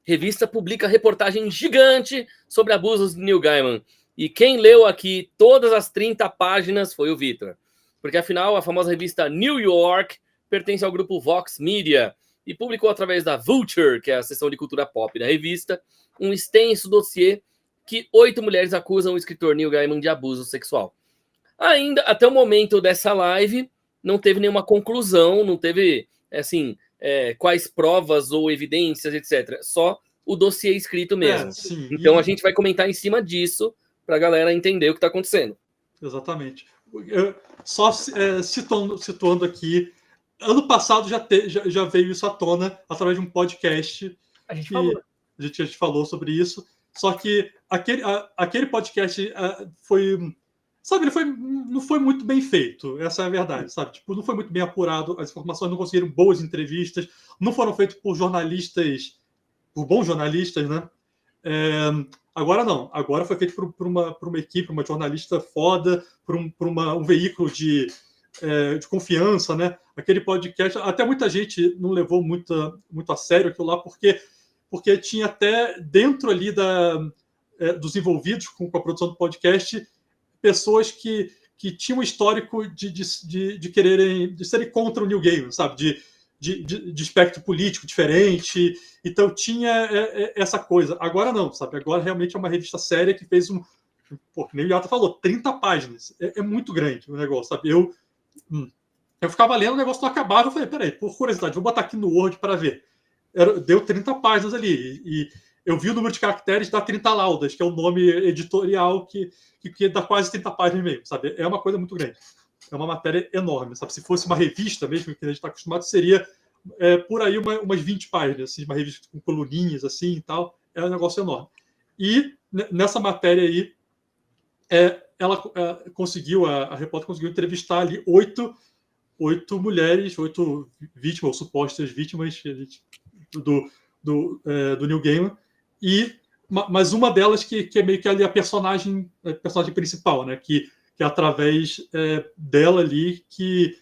revista publica reportagem gigante sobre abusos de Neil Gaiman. E quem leu aqui todas as 30 páginas foi o Vitor. Porque, afinal, a famosa revista New York pertence ao grupo Vox Media e publicou através da Vulture, que é a seção de cultura pop da revista, um extenso dossiê que 8 mulheres acusam o escritor Neil Gaiman de abuso sexual. Ainda, até o momento dessa live, não teve nenhuma conclusão, não teve, assim, quais provas ou evidências, etc. Só o dossiê escrito mesmo. Sim. Então a gente vai comentar em cima disso para a galera entender o que está acontecendo. Exatamente. Só situando aqui, ano passado já veio isso à tona através de um podcast. A gente falou sobre isso. Só que aquele podcast foi... Sabe, não foi muito bem feito, essa é a verdade, sabe? Tipo, não foi muito bem apurado, as informações não conseguiram boas entrevistas, não foram feitas por jornalistas, por bons jornalistas, né? Agora não, agora foi feito por uma equipe, uma jornalista foda, por um veículo de confiança, né? Aquele podcast, até muita gente não levou muito a sério aquilo lá, porque tinha até dentro ali dos envolvidos com a produção do podcast pessoas que tinham um histórico de quererem, de serem contra o Neil Gaiman, sabe? De espectro político diferente. Então tinha essa coisa. Agora não, sabe? Agora realmente é uma revista séria que fez Pô, nem o Yata falou, 30 páginas. É muito grande o negócio, sabe? Eu ficava lendo, o negócio não acabava. Eu falei, peraí, por curiosidade, vou botar aqui no Word para ver. Deu 30 páginas ali. E eu vi o número de caracteres da 30 laudas, que é o nome editorial que dá quase 30 páginas mesmo, sabe? É uma coisa muito grande. É uma matéria enorme, sabe? Se fosse uma revista mesmo, que a gente está acostumado, seria por aí umas 20 páginas, assim, uma revista com coluninhas assim e tal. É um negócio enorme. E nessa matéria aí, ela conseguiu, a repórter conseguiu entrevistar ali 8 mulheres, 8 vítimas, ou supostas vítimas do Neil Gaiman, mas uma delas que é meio que ali a personagem principal, né? Que é através dela ali que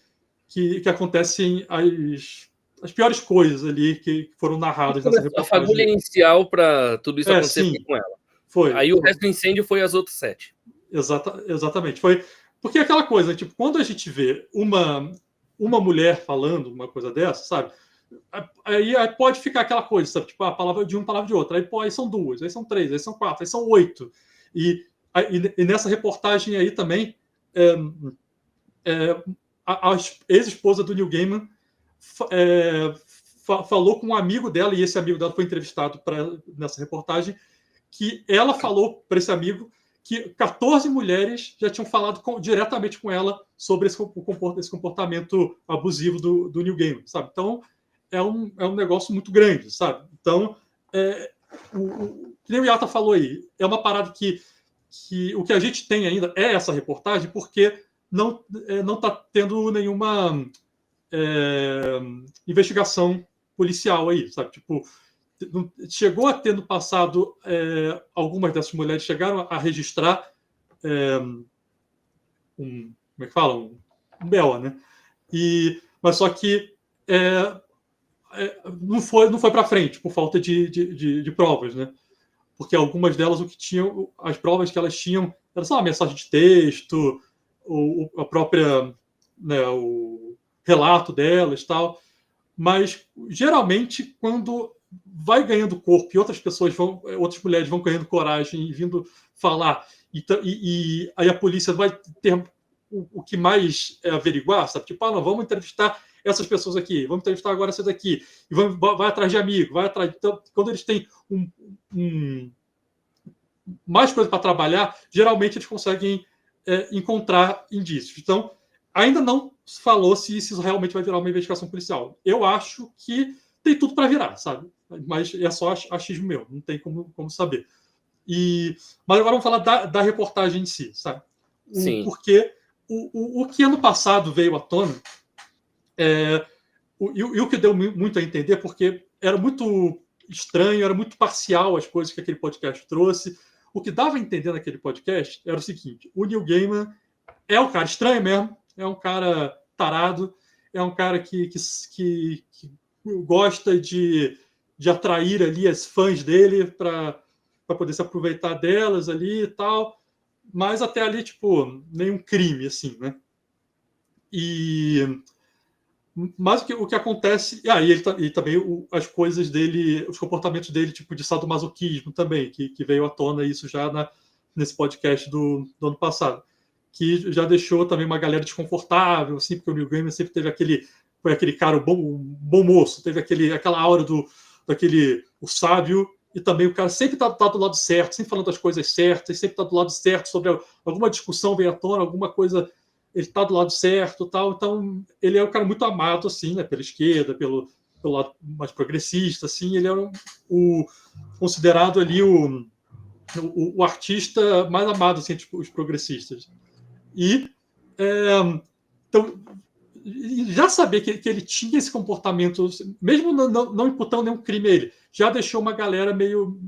acontecem as piores coisas ali que foram narradas nessa reportagem. A fagulha inicial para tudo isso acontecer foi com ela. Aí o resto do incêndio foi as outras 7. Exatamente. Foi porque aquela coisa, tipo, quando a gente vê uma mulher falando uma coisa dessa, sabe? Aí pode ficar aquela coisa, sabe? Tipo, a palavra de um, palavra de outra. Aí são 2, aí são 3, aí são 4, aí são 8. E nessa reportagem aí também, a ex-esposa do Neil Gaiman falou com um amigo dela, e esse amigo dela foi entrevistado nessa reportagem, que ela falou para esse amigo que 14 mulheres já tinham falado diretamente com ela sobre esse comportamento abusivo do Neil Gaiman, sabe? Então, é um negócio muito grande, sabe? Então, que nem o Yata falou aí, é uma parada que o que a gente tem ainda é essa reportagem, porque não está tendo nenhuma investigação policial aí, sabe? Tipo, chegou a ter no passado, algumas dessas mulheres chegaram a registrar como é que fala? Um BO, né? Mas só que não foi para frente por falta de provas, né? Porque algumas delas, o que tinham, as provas que elas tinham era só uma mensagem de texto, ou a própria, né, o relato delas e tal. Mas geralmente, quando vai ganhando corpo e outras mulheres vão ganhando coragem e vindo falar, e aí a polícia vai ter o que mais averiguar, sabe? Tipo, não, vamos entrevistar essas pessoas aqui, vamos entrevistar agora essas aqui, e vai atrás de amigo, vai atrás. Então, quando eles têm mais coisa para trabalhar, geralmente eles conseguem encontrar indícios. Então, ainda não se falou se isso realmente vai virar uma investigação policial. Eu acho que tem tudo para virar, sabe? Mas é só achismo meu, não tem como saber. Mas agora vamos falar da reportagem em si, sabe? Porque o que ano passado veio à tona, e o que deu muito a entender, porque era muito estranho, era muito parcial as coisas que aquele podcast trouxe. O que dava a entender naquele podcast era o seguinte: o Neil Gaiman é um cara estranho mesmo, é um cara tarado, é um cara que gosta de de atrair ali as fãs dele para poder se aproveitar delas ali e tal, mas até ali, tipo, nenhum crime, assim, né? Mas o que acontece... E também as coisas dele, os comportamentos dele, tipo, de sadomasoquismo também, que veio à tona isso já nesse podcast do ano passado, que já deixou também uma galera desconfortável, assim, porque o Neil Gaiman sempre teve foi aquele cara, o bom moço, teve aquela aura o sábio, e também o cara sempre tá do lado certo, sempre falando das coisas certas, sempre tá do lado certo sobre alguma discussão vem à tona, alguma coisa, ele tá do lado certo, tal. Então ele é um cara muito amado, assim, né, pela esquerda, pelo lado mais progressista, assim. Ele é considerado ali o artista mais amado, assim, tipo, os progressistas. Então, já saber que ele tinha esse comportamento, mesmo não imputando nenhum crime a ele, já deixou uma galera meio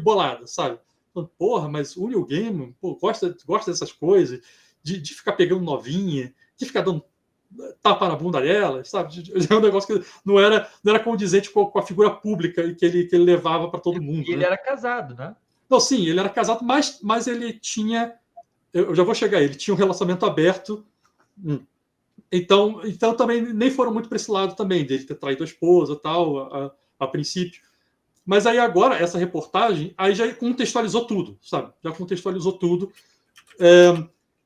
bolada, sabe? Falando, porra, mas o Neil Gaiman gosta dessas coisas, de ficar pegando novinha, de ficar dando tapa na bunda dela, sabe? É um negócio que não era condizente com a figura pública que ele levava para todo mundo. E ele era casado, né? Não, sim, ele era casado, mas ele tinha... Eu já vou chegar, ele tinha um relacionamento aberto. Então também nem foram muito para esse lado também, dele ter traído a esposa tal, a princípio. Mas aí agora, essa reportagem, aí já contextualizou tudo, sabe? Já contextualizou tudo.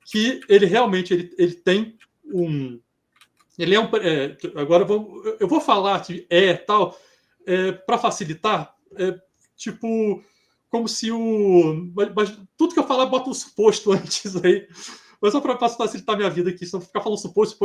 Que ele realmente ele tem um... Ele é um... agora eu vou falar que tal, para facilitar, tipo... Como se mas tudo que eu falar, bota um suposto antes aí. Mas só para facilitar a minha vida aqui, se não ficar falando suposto.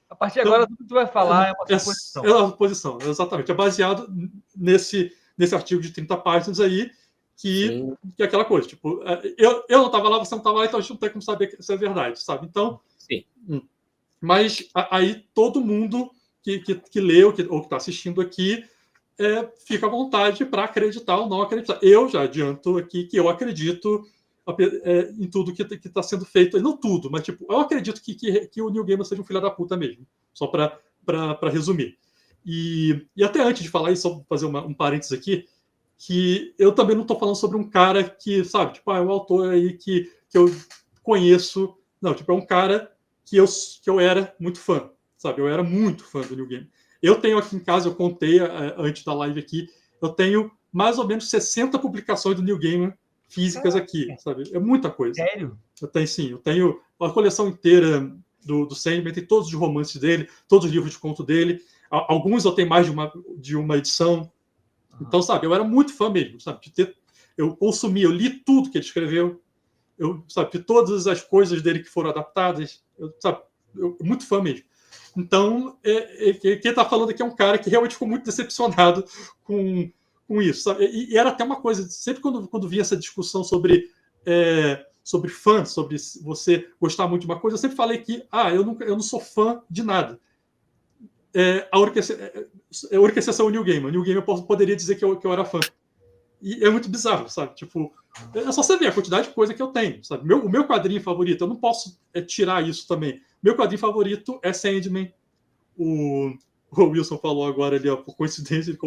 A partir de agora, tudo que tu vai falar é uma suposição. É uma suposição, exatamente. É baseado nesse artigo de 30 páginas aí, que é aquela coisa. Tipo, eu não estava lá, você não estava lá, então a gente não tem como saber se é verdade, sabe? Então, sim. Mas aí todo mundo que leu ou que está assistindo aqui fica à vontade para acreditar ou não acreditar. Eu já adianto aqui que eu acredito em tudo que está sendo feito. Não tudo, mas tipo, eu acredito que o Neil Gaiman seja um filho da puta mesmo. Só para resumir. E até antes de falar isso, só fazer um parênteses aqui, que eu também não estou falando sobre um cara que, sabe, tipo, é um autor aí que eu conheço. Não, tipo, é um cara que eu era muito fã, sabe? Eu era muito fã do Neil Gaiman. Eu tenho aqui em casa, eu contei antes da live aqui, eu tenho mais ou menos 60 publicações do Neil Gaiman físicas aqui, sabe? É muita coisa. Sério? Eu tenho uma coleção inteira do Sandman, tem todos os romances dele, todos os livros de conto dele. Alguns eu tenho mais de uma edição. Então, sabe, eu era muito fã mesmo, sabe? Eu consumi, eu li tudo que ele escreveu. Sabe, de todas as coisas dele que foram adaptadas, muito fã mesmo. Então, quem está falando aqui é um cara que realmente ficou muito decepcionado com isso, sabe? E era até uma coisa, sempre quando vinha essa discussão sobre fã, sobre você gostar muito de uma coisa, eu sempre falei que eu não sou fã de nada. A única exceção é o Neil Gaiman. O Neil Gaiman poderia dizer que eu era fã. E é muito bizarro, sabe? Tipo, é só você ver a quantidade de coisa que eu tenho, sabe? O meu quadrinho favorito, eu não posso tirar isso também. Meu quadrinho favorito é Sandman. O Wilson falou agora ali, ó, por coincidência,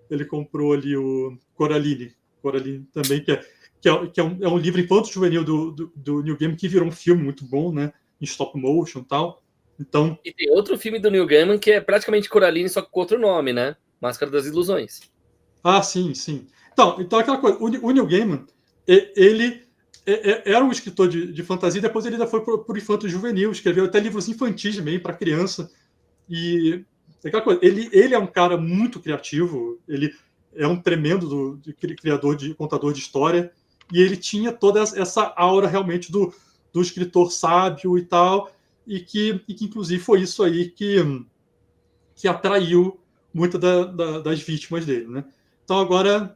ele comprou ali o Coraline. Coraline também, que é um livro infanto-juvenil do Neil Gaiman, que virou um filme muito bom, né? Em stop motion e tal. Então... E tem outro filme do Neil Gaiman que é praticamente Coraline, só com outro nome, né? Máscara das Ilusões. Ah, sim, sim. Então aquela coisa, o Neil Gaiman, ele era um escritor de fantasia, depois ele ainda foi por infanto juvenil, escreveu até livros infantis também para criança. E aquela coisa, ele é um cara muito criativo, ele é um tremendo criador, contador de história, e ele tinha toda essa aura realmente do escritor sábio e tal, e que inclusive foi isso aí que atraiu muitas das vítimas dele, né? Então agora,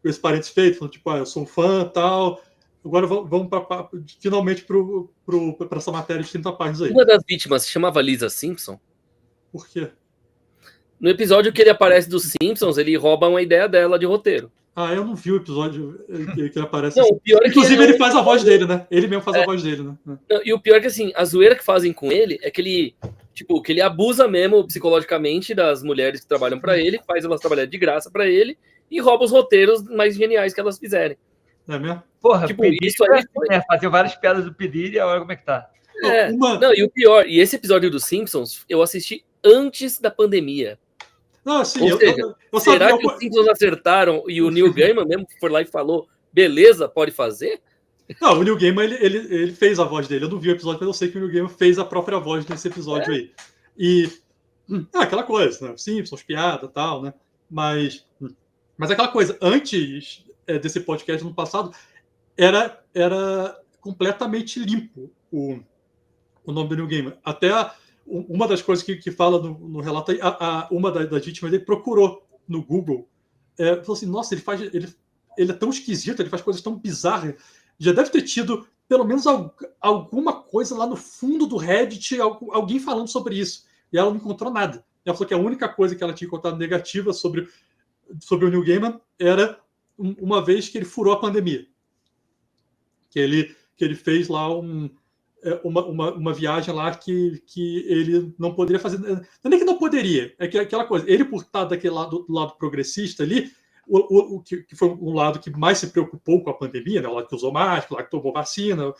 com esse parênteses feito, falando, tipo, eu sou um fã e tal. Agora vamos finalmente para essa matéria de 30 páginas aí. Uma das vítimas se chamava Lisa Simpson. Por quê? No episódio que ele aparece dos Simpsons, ele rouba uma ideia dela de roteiro. Eu não vi o episódio que ele aparece. Não, assim. o pior é que inclusive, ele faz a voz dele, né? Ele mesmo faz a voz dele, né? E o pior é que, assim, a zoeira que fazem com ele é que ele Tipo, que ele abusa mesmo psicologicamente das mulheres que trabalham pra ele, faz elas trabalhar de graça pra ele e rouba os roteiros mais geniais que elas fizerem. É mesmo? Porra, Tipo, Pediri, isso aí foi... Fazia várias piadas do Pediri e agora como é que tá? Não, e o pior, e esse episódio dos Simpsons eu assisti antes da pandemia. Não, assim, Ou seja, será que os Simpsons acertaram e o Neil Gaiman mesmo foi lá e falou, beleza, pode fazer? Não, o Neil Gaiman, ele fez a voz dele. Eu não vi o episódio, mas eu sei que o Neil Gaiman fez a própria voz nesse episódio aí. E aquela coisa, né? Simpsons, piada e tal, né? Mas aquela coisa, antes desse podcast no passado, era completamente limpo o nome do Neil Gaiman. Até uma das coisas que fala no relato aí, uma das vítimas dele procurou no Google, falou assim, nossa, ele é tão esquisito, ele faz coisas tão bizarras. Já deve ter tido pelo menos alguma coisa lá no fundo do Reddit, alguém falando sobre isso. E ela não encontrou nada. Ela falou que a única coisa que ela tinha encontrado negativa sobre o Neil Gaiman era uma vez que ele furou a pandemia. Que ele fez lá uma viagem lá que ele não poderia fazer. Não é nem que não poderia, é que aquela coisa. Ele, por estar do lado progressista ali, o que foi um lado que mais se preocupou com a pandemia, né, o lado que usou máscara, o lado que tomou vacina,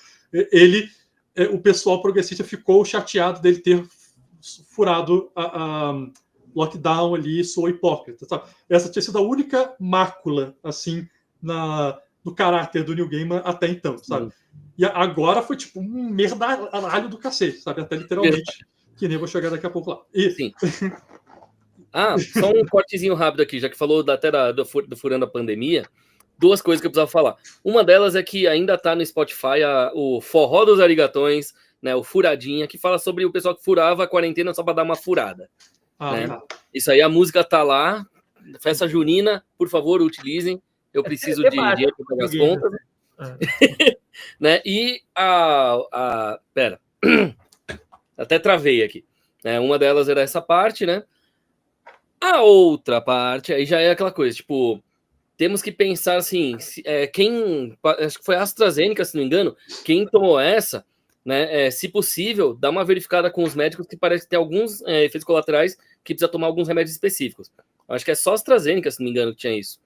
o pessoal progressista ficou chateado dele ter furado a lockdown ali, soou hipócrita. Sabe? Essa tinha sido a única mácula, assim, no caráter do Neil Gaiman até então, sabe? E agora foi tipo um merdalho do cacete, sabe? Até literalmente, que nem vou chegar daqui a pouco lá. Sim. Só um cortezinho rápido aqui, já que falou até do Furando a Pandemia, duas coisas que eu precisava falar. Uma delas é que ainda tá no Spotify o Forró dos Arigatões, né, o Furadinha, que fala sobre o pessoal que furava a quarentena só para dar uma furada. Né? Tá. Isso aí, a música tá lá. Festa junina, por favor, utilizem. Eu preciso de dinheiro para pagar as contas. Né? E pera. Até travei aqui. Uma delas era essa parte, né? A outra parte, aí já é aquela coisa, tipo, temos que pensar assim, acho que foi a AstraZeneca, se não me engano, quem tomou essa, né, se possível, dá uma verificada com os médicos que parece que tem alguns efeitos colaterais que precisa tomar alguns remédios específicos. Acho que é só a AstraZeneca, se não me engano, que tinha isso.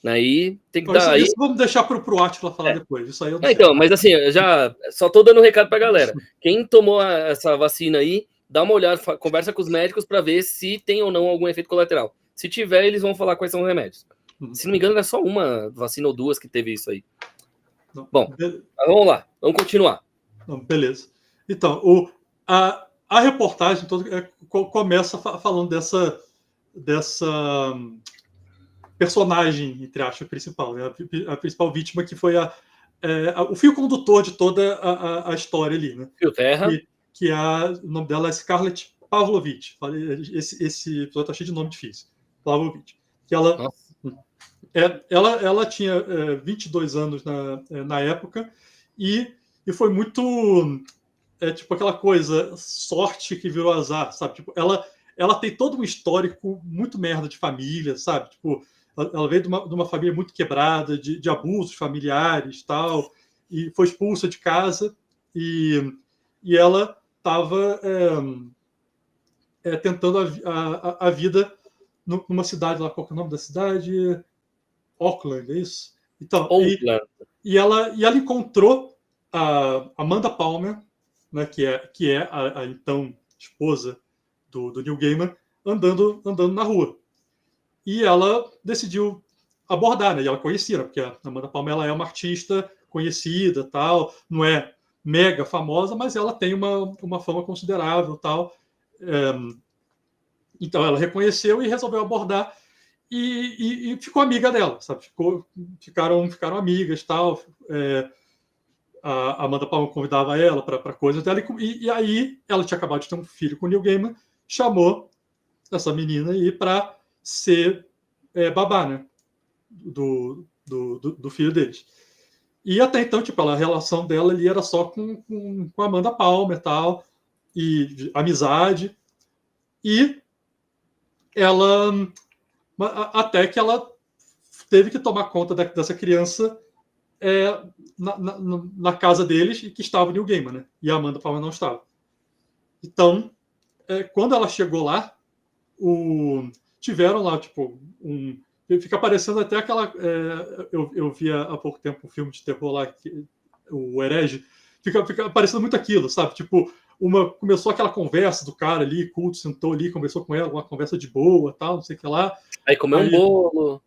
Aí tem que dar. Isso vamos deixar para o Átila falar depois. Isso aí então, mas assim, eu já só tô dando um recado pra galera. Quem tomou essa vacina aí, dá uma olhada, conversa com os médicos para ver se tem ou não algum efeito colateral. Se tiver, eles vão falar quais são os remédios. Se não me engano, era só uma vacina ou duas que teve isso aí. Não, bom, vamos lá, vamos continuar. Não, beleza. Então, a reportagem toda começa falando dessa personagem, entre aspas, principal, né? A principal vítima, que foi o fio condutor de toda a história ali, né? Fio Terra. Que o nome dela é Scarlett Pavlovich. Esse episódio tá cheio de nome difícil. Pavlovich. Que ela tinha 22 anos na época e foi muito tipo aquela coisa, sorte que virou azar, sabe? Tipo, ela tem todo um histórico muito merda de família, sabe? Tipo, ela veio de uma família muito quebrada, de abusos familiares, tal, e foi expulsa de casa e ela estava tentando a vida numa cidade lá, qual que é o nome da cidade? Auckland, é isso? Então, e ela encontrou a Amanda Palmer, né, que é a então esposa do Neil Gaiman, andando na rua. E ela decidiu abordar, né? E ela conhecia, né? Porque a Amanda Palmer ela é uma artista conhecida, tal, não é mega famosa, mas ela tem uma fama considerável, tal. Então ela reconheceu e resolveu abordar e ficou amiga dela, sabe? Ficaram amigas, tal. A Amanda Palmer convidava ela para coisas dela e aí ela tinha acabado de ter um filho com o Neil Gaiman, chamou essa menina aí para ser babá, né? Do filho deles. E até então, tipo, a relação dela ali era só com a Amanda Palmer, tal, e amizade. E ela, até que ela teve que tomar conta dessa criança na casa deles, e que estava o Neil Gaiman, né? E a Amanda Palmer não estava. Então, quando ela chegou lá, tiveram lá, tipo, fica aparecendo até aquela... eu vi há pouco tempo um filme de terror lá, o Herege, fica aparecendo muito aquilo, sabe? Tipo, começou aquela conversa do cara ali, culto, sentou ali, conversou com ela, uma conversa de boa, tal, não sei o que lá. Aí comeu um bolo.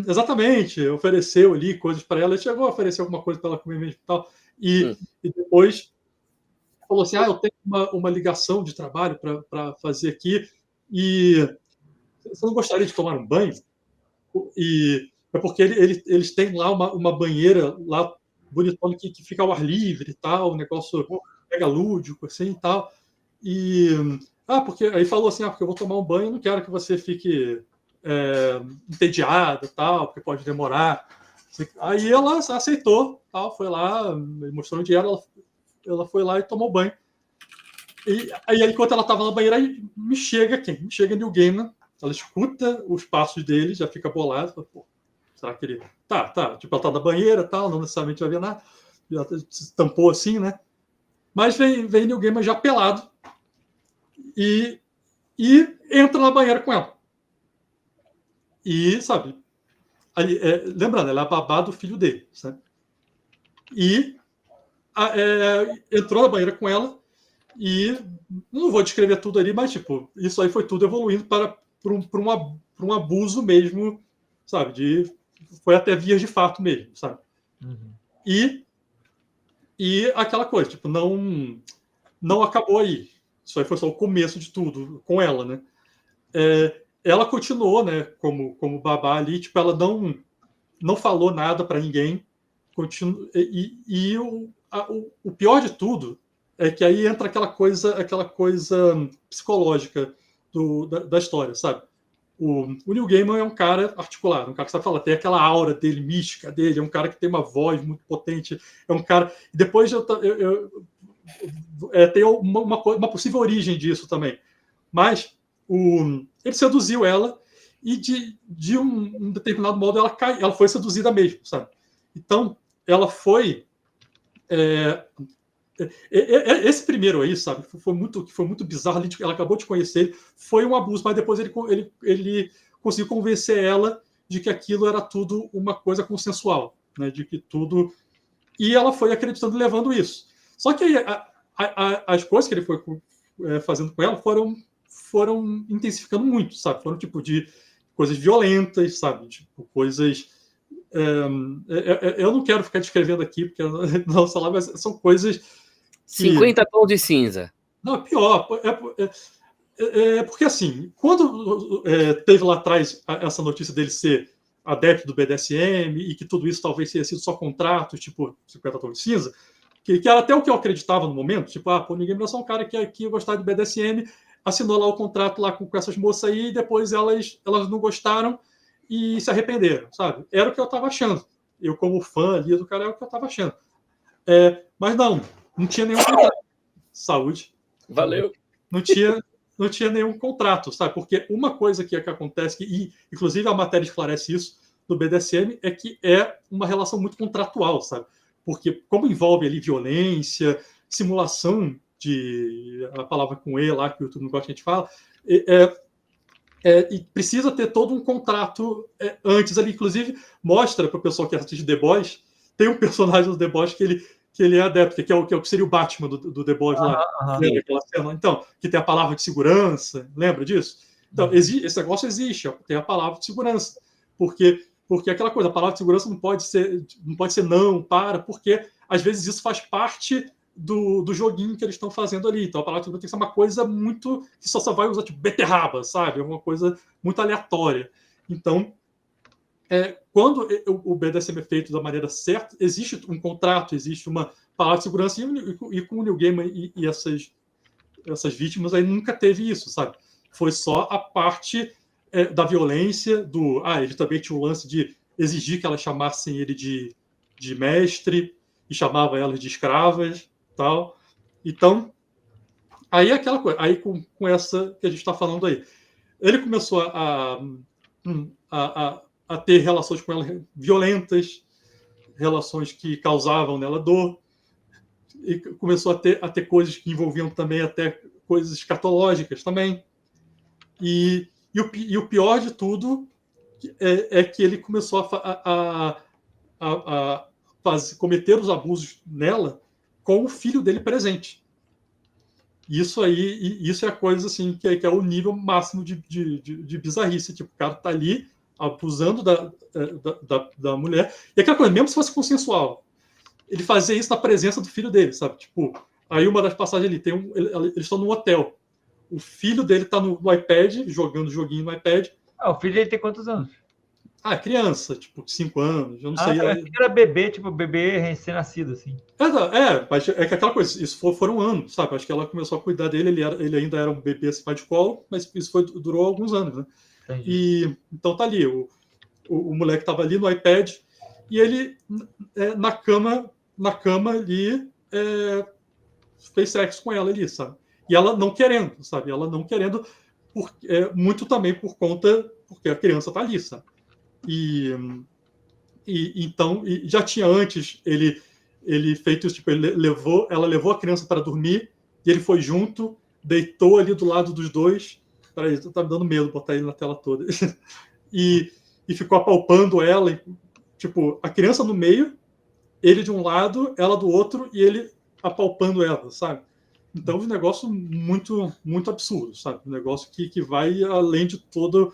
Exatamente, ofereceu ali coisas para ela, ele chegou a oferecer alguma coisa para ela comer mesmo e tal. E depois falou assim, eu tenho uma ligação de trabalho para fazer aqui, e você não gostaria de tomar um banho? E é porque eles têm lá uma banheira lá bonitona que fica ao ar livre e tal, um negócio mega lúdico, assim e tal. E porque aí falou assim, porque eu vou tomar um banho, não quero que você fique entediado e tal, porque pode demorar. Aí ela aceitou, tal, foi lá, mostrou o dinheiro, ela foi lá e tomou banho. E aí, enquanto ela estava na banheira, aí me chega Neil Gaiman, ela escuta os passos dele, já fica bolada, fala, pô, será que ele... Tá, tipo, ela tá na banheira, tal, não necessariamente vai ver nada, já se tampou assim, né? Mas vem Neil Gaiman já pelado e entra na banheira com ela. E, sabe, ali, lembrando, ela é a babá do filho dele, sabe? E entrou na banheira com ela e não vou descrever tudo ali, mas, tipo, isso aí foi tudo evoluindo para um abuso mesmo, sabe? Foi até vias de fato mesmo, sabe? Uhum. E aquela coisa, tipo, não acabou aí. Isso aí foi só o começo de tudo com ela, né? Ela continuou, né, como babá ali, tipo, ela não falou nada para ninguém. E o pior de tudo é que aí entra aquela coisa psicológica da história, sabe? O Neil Gaiman é um cara articulado, um cara que sabe falar, tem aquela aura dele, mística dele, é um cara que tem uma voz muito potente, é um cara... Depois tem uma possível origem disso também. Mas ele seduziu ela e de um determinado modo ela foi seduzida mesmo, sabe? Então, ela foi... esse primeiro aí, sabe, foi muito bizarro. Ela acabou de conhecer ele, foi um abuso, mas depois ele conseguiu convencer ela de que aquilo era tudo uma coisa consensual, né? De que tudo... E ela foi acreditando e levando isso. Só que aí, as coisas que ele foi fazendo com ela foram intensificando muito, sabe? Foram tipo de coisas violentas, sabe? Tipo, coisas... eu não quero ficar descrevendo aqui, porque não sei lá, mas são coisas... 50 tons de cinza. Não, é pior. Porque, assim, quando teve lá atrás essa notícia dele ser adepto do BDSM e que tudo isso talvez tenha sido só contratos, tipo 50 tons de cinza, que era até o que eu acreditava no momento, tipo, ninguém é só um cara que gostava de BDSM, assinou lá o contrato lá com essas moças aí e depois elas não gostaram e se arrependeram, sabe? Era o que eu estava achando. Eu, como fã ali do cara, era o que eu estava achando. Mas não tinha nenhum contrato. Saúde. Valeu. Não tinha nenhum contrato, sabe? Porque uma coisa que acontece, e inclusive a matéria esclarece isso no BDSM, é que é uma relação muito contratual, sabe? Porque como envolve ali violência, simulação a palavra com E lá, que o YouTube não gosta que a gente fala, e precisa ter todo um contrato antes ali. Inclusive, mostra para o pessoal que assiste The Boys, tem um personagem do The Boys que ele é adepto, que é o que seria o Batman do The Boys lá. Lembra aquela cena? Então, que tem a palavra de segurança, lembra disso? Então, esse negócio existe, tem a palavra de segurança. Porque aquela coisa, a palavra de segurança não pode ser não, porque às vezes isso faz parte do joguinho que eles estão fazendo ali. Então, a palavra de segurança tem que ser uma coisa muito... que só vai usar, tipo, beterraba, sabe? É uma coisa muito aleatória. Então, quando o BDSM é feito da maneira certa, existe um contrato, existe uma palavra de segurança, e com o Neil Gaiman e essas vítimas aí nunca teve isso, sabe? Foi só a parte da violência, ele também tinha o lance de exigir que elas chamassem ele de mestre, e chamava elas de escravas, tal. Então, aí é aquela coisa, aí com essa que a gente está falando aí. Ele começou a ter relações com ela violentas, relações que causavam nela dor, e começou a ter coisas que envolviam também até coisas escatológicas também. E o pior de tudo é que ele começou a cometer os abusos nela com o filho dele presente. Isso é a coisa assim, que é o nível máximo de bizarrice. Tipo, o cara tá ali abusando da mulher. E aquela coisa, mesmo se fosse consensual, ele fazia isso na presença do filho dele, sabe? Tipo, aí uma das passagens ali, eles estão num hotel. O filho dele tá no iPad, jogando joguinho no iPad. O filho dele tem quantos anos? Criança, tipo, 5 anos, eu não sei. Eu achei que era bebê, tipo, bebê recém-nascido, assim. Mas é que aquela coisa, isso foram anos, sabe? Acho que ela começou a cuidar dele, ele ainda era um bebê assim, pai de colo, mas isso durou alguns anos, né? Entendi. E então tá ali, o moleque tava ali no iPad e ele na cama ali fez sexo com ela ali, sabe? E ela não querendo, sabe? Ela não querendo, muito também por conta, porque a criança tá ali, sabe? Então, já tinha antes ele feito isso, tipo, ela levou a criança para dormir e ele foi junto, deitou ali do lado dos dois. Peraí, tá me dando medo botar ele na tela toda. e ficou apalpando ela, tipo, a criança no meio, ele de um lado, ela do outro, e ele apalpando ela, sabe? Então, um negócio muito, muito absurdo, sabe? Um negócio que vai além de toda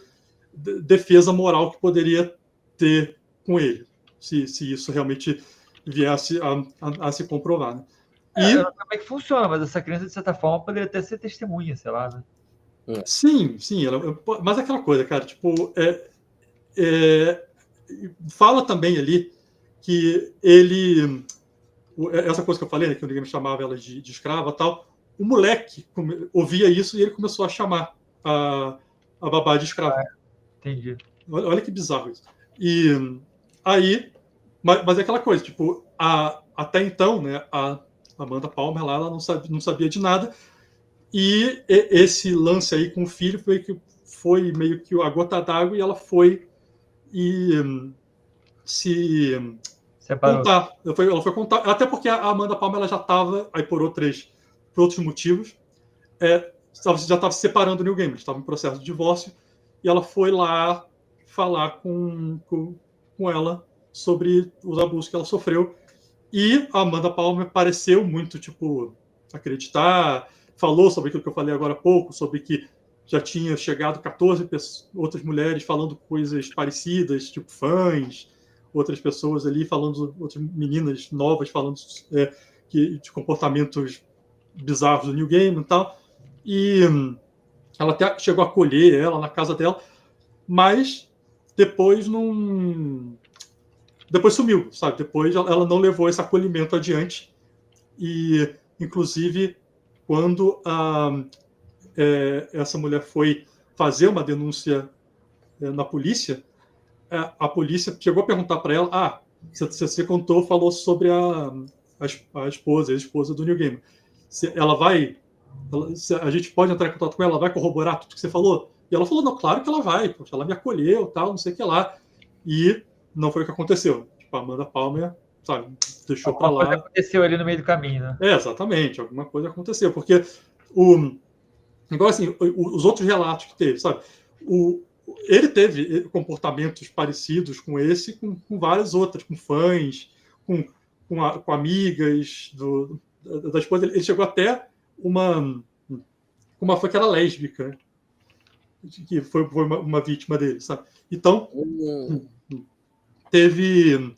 defesa moral que poderia ter com ele, se isso realmente viesse a se comprovar. Né? Eu não sei como é que funciona, mas essa criança, de certa forma, poderia até ser testemunha, sei lá, né? Sim, mas aquela coisa, cara, tipo, fala também ali que ele, essa coisa que eu falei, né, que ninguém me chamava ela de escrava, tal, o moleque ouvia isso e ele começou a chamar a babá de escrava. Entendi. Olha que bizarro isso. E aí, mas é aquela coisa, tipo, até então, né, a Amanda Palmer lá, ela não sabia de nada, e esse lance aí com o filho foi meio que a gota d'água, e ela foi se Separou. contar. Ela foi contar, até porque a Amanda Palmer ela já estava, aí por outros motivos, já estava se separando do Neil Gaiman, estava em processo de divórcio, e ela foi lá falar com ela sobre os abusos que ela sofreu. E a Amanda Palmer pareceu muito, tipo, acreditar, falou sobre aquilo que eu falei agora há pouco, sobre que já tinha chegado 14 outras mulheres falando coisas parecidas, tipo fãs, outras pessoas ali falando, outras meninas novas falando de comportamentos bizarros do Neil Gaiman e tal. E ela até chegou a acolher ela na casa dela, mas depois depois sumiu, sabe? Depois ela não levou esse acolhimento adiante. E, inclusive, quando essa mulher foi fazer uma denúncia na polícia, a polícia chegou a perguntar para ela: você falou sobre a esposa do Neil Gaiman. A gente pode entrar em contato com ela, ela vai corroborar tudo que você falou? E ela falou: não, claro que ela vai, porque ela me acolheu, tal, não sei o que lá. E não foi o que aconteceu. Tipo, a Amanda Palmer, sabe, deixou para lá. Alguma coisa aconteceu ali no meio do caminho, né? Exatamente, alguma coisa aconteceu, porque igual assim, os outros relatos que teve, sabe, ele teve comportamentos parecidos com esse, com várias outras, com fãs, com amigas da esposa. Ele chegou até uma foi que era lésbica, que foi uma vítima dele, sabe? Então, teve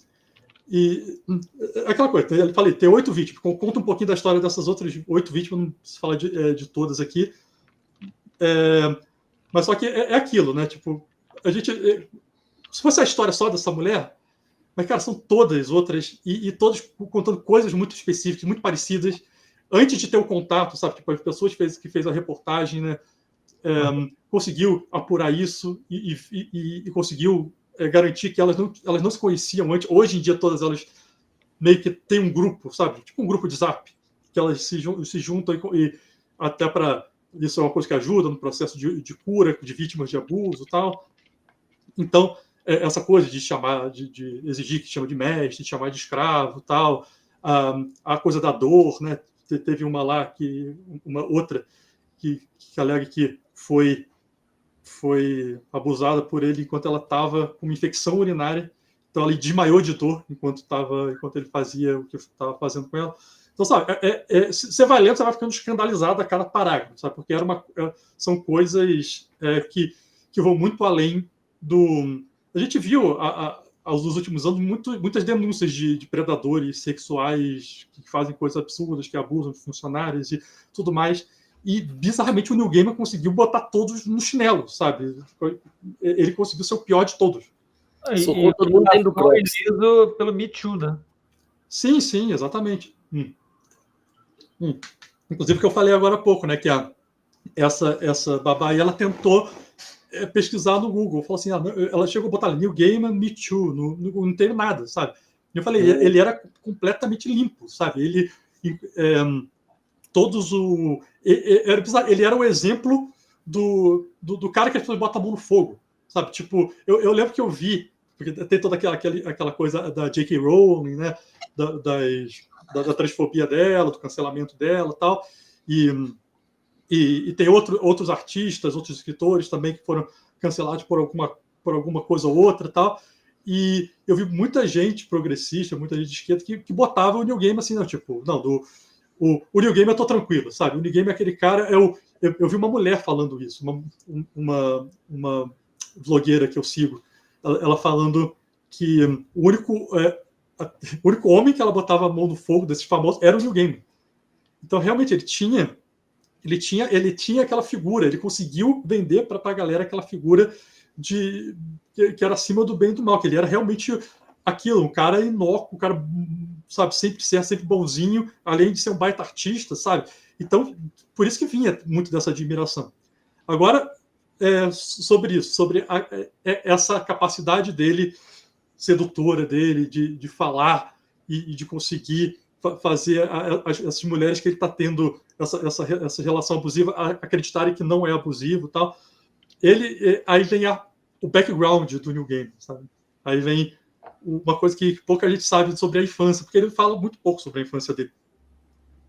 aquela coisa, eu falei, tem 8 vítimas. Conta um pouquinho da história dessas outras 8 vítimas, não preciso falar de todas aqui. Mas só que é aquilo, né? Tipo, se fosse a história só dessa mulher, mas, cara, são todas outras, e todas contando coisas muito específicas, muito parecidas, antes de ter o contato, sabe? Tipo, as pessoas que fez a reportagem, né? Conseguiu apurar isso e conseguiu garantir que elas não se conheciam antes. Hoje em dia, todas elas meio que têm um grupo, sabe? Tipo um grupo de Zap, que elas se juntam e até para... Isso é uma coisa que ajuda no processo de cura de vítimas de abuso e tal. Então, essa coisa de chamar, de exigir que chama de mestre, de chamar de escravo e tal, a coisa da dor, né? Teve uma lá, uma outra, alegue que foi abusada por ele enquanto ela estava com uma infecção urinária. Então ela desmaiou de dor enquanto ele fazia o que estava fazendo com ela. Então, sabe, você vai lendo, você vai ficando escandalizado a cada parágrafo, sabe? Porque são coisas que vão muito além do... A gente viu, nos últimos anos, muitas denúncias de predadores sexuais que fazem coisas absurdas, que abusam de funcionários e tudo mais. E, bizarramente, o Neil Gaiman conseguiu botar todos no chinelo, sabe? Ele conseguiu ser o pior de todos. Socou todo mundo dentro do cross. Pelo Me Too, né? Sim, exatamente. Inclusive, o que eu falei agora há pouco, né? Que essa babá aí, ela tentou pesquisar no Google. Falou assim, ela chegou a botar Neil Gaiman, Me Too, não teve nada, sabe? Eu falei, ele era completamente limpo, sabe? Ele... ele era o exemplo do cara que as pessoas botam a mão no fogo, sabe? Tipo, eu lembro que eu vi, porque tem toda aquela coisa da J.K. Rowling, né? Da transfobia dela, do cancelamento dela e tal, e tem outros artistas, outros escritores também que foram cancelados por alguma coisa ou outra e tal, e eu vi muita gente progressista, muita gente de esquerda que botava o Neil Gaiman assim, não, tipo, não, o Neil Gaiman eu tô tranquilo, sabe? O Neil Gaiman é aquele cara... Eu vi uma mulher falando isso, uma vlogueira que eu sigo, ela falando que o único homem que ela botava a mão no fogo desses famosos era o Neil Gaiman. Então, realmente, ele tinha aquela figura, ele conseguiu vender para a galera aquela figura que era acima do bem e do mal, que ele era realmente... aquilo, um cara inócuo, um cara, sabe, sempre bonzinho, além de ser um baita artista, sabe? Então, por isso que vinha muito dessa admiração. Agora, sobre isso, sobre essa capacidade dele, sedutora dele, de falar e de conseguir fazer essas mulheres que ele está tendo essa relação abusiva acreditarem que não é abusivo e tal. Aí vem o background do Neil Gaiman, sabe? Aí vem uma coisa que pouca gente sabe sobre a infância, porque ele fala muito pouco sobre a infância dele.